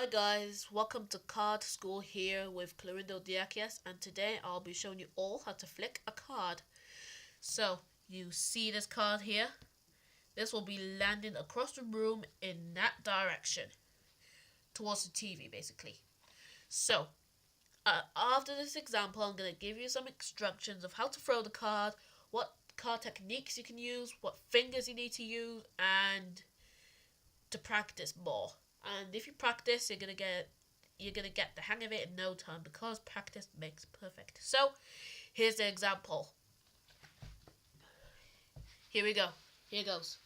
Hi guys, welcome to Card School here with Clarindo Diakias, and today I'll be showing you all how to flick a card. So, you see this card here? This will be landing across the room in that direction, towards the TV basically. So, after this example, I'm going to give you some instructions of how to throw the card, what card techniques you can use, what fingers you need to use, and to practice more. And if you practice, you're gonna get the hang of it in no time because practice makes perfect. So here's the example. Here we go. Here goes.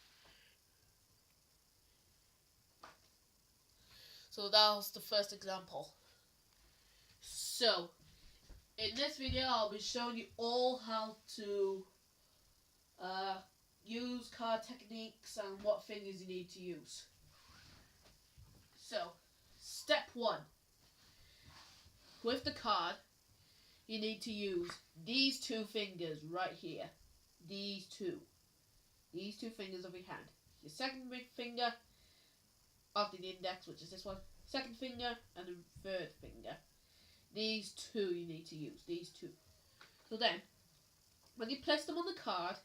So that was the first example. So in this video, I'll be showing you all how to use card techniques and what fingers you need to use. So, step 1. With the card, you need to use these two fingers right here. These two fingers of your hand. Your second finger after the index, which is this one. Second finger and the third finger. These two you need to use. These two. So then, when you place them on the card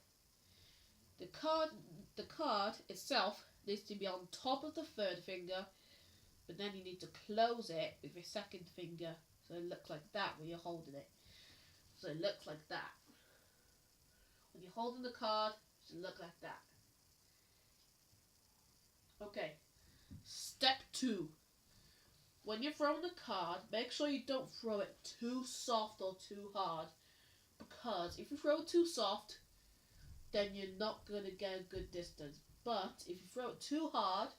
itself needs to be on top of the third finger, but then you need to close it with your second finger, so it looks like that when you're holding it. So it looks like that. When you're holding the card, it should look like that. Okay. Step 2. When you're throwing the card, make sure you don't throw it too soft or too hard. Because if you throw it too soft, then you're not going to get a good distance. But if you throw it too hard,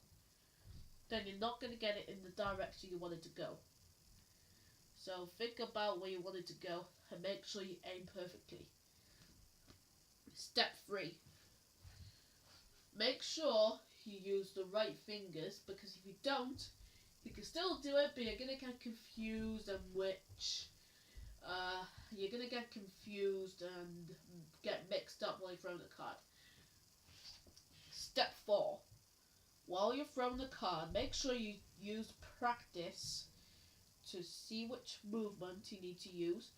then you're not going to get it in the direction you want it to go. So think about where you want it to go and make sure you aim perfectly. Step 3. Make sure you use the right fingers, because if you don't, you can still do it, but you're going to get confused and you're going to get confused and get mixed up while you're throwing the card. Step 4. While you're throwing the card, make sure you use practice to see which movement you need to use.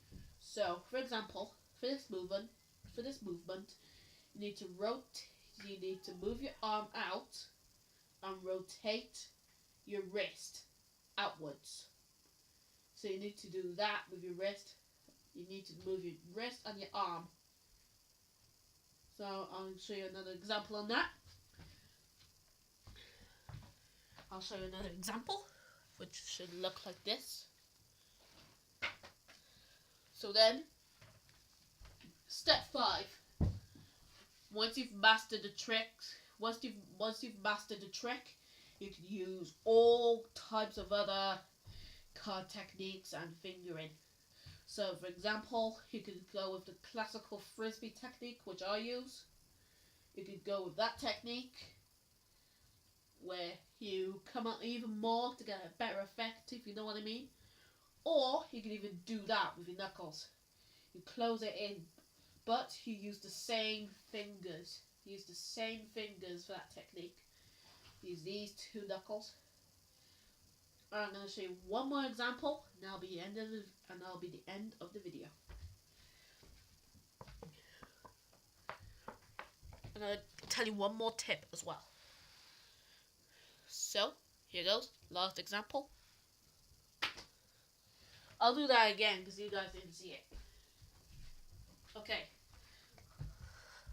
So, for example, for this movement, you need to move your arm out and rotate your wrist outwards. So you need to do that with your wrist. You need to move your wrist and your arm. So I'll show you another example on that. I'll show you another example, which should look like this. So then, step 5. Once you've mastered the tricks, once you've mastered the trick, you can use all types of other card techniques and fingering. So, for example, you could go with the classical frisbee technique, which I use. You could go with that technique, where you come out even more to get a better effect, if you know what I mean. Or you can even do that with your knuckles. You close it in, but you use the same fingers. Use the same fingers for that technique. Use these two knuckles. I'm going to show you one more example, and that'll be the end of the video. I'm going to tell you one more tip as well. So, here goes. Last example. I'll do that again because you guys didn't see it. Okay.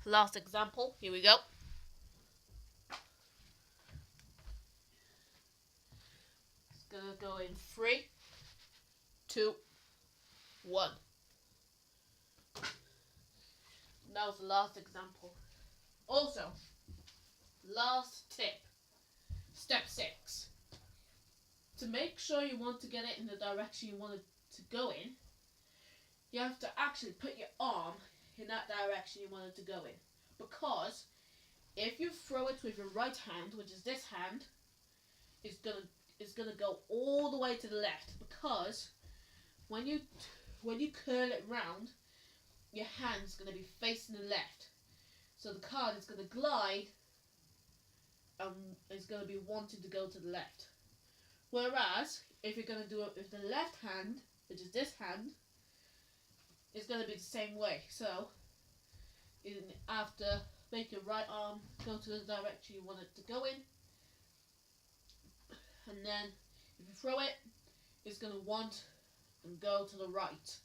Last example. Here we go. It's gonna go in 3, 2, 1. That was the last example. Also, last tip. Step 6. To make sure you want to get it in the direction you want it to go in, you have to actually put your arm in that direction you want it to go in. Because if you throw it with your right hand, which is this hand, it's gonna go all the way to the left. Because when you curl it round, your hand's gonna be facing the left. So the card is gonna glide. It's going to be wanting to go to the left. Whereas, if you're going to do it with the left hand, which is this hand, it's going to be the same way. So, after make your right arm go to the direction you want it to go in, and then if you throw it, it's going to want and go to the right.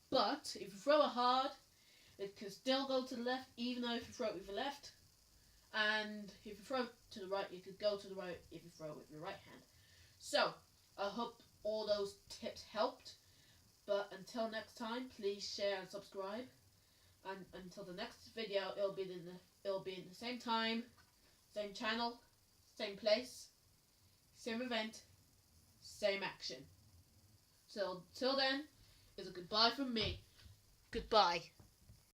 But if you throw it hard, it can still go to the left, even though if you throw it with the left. And if you throw it to the right, it could go to the right if you throw it with your right hand. So, I hope all those tips helped. But until next time, please share and subscribe. And until the next video, it'll be in the same time, same channel, same place, same event, same action. So till then, it's a goodbye from me. Goodbye.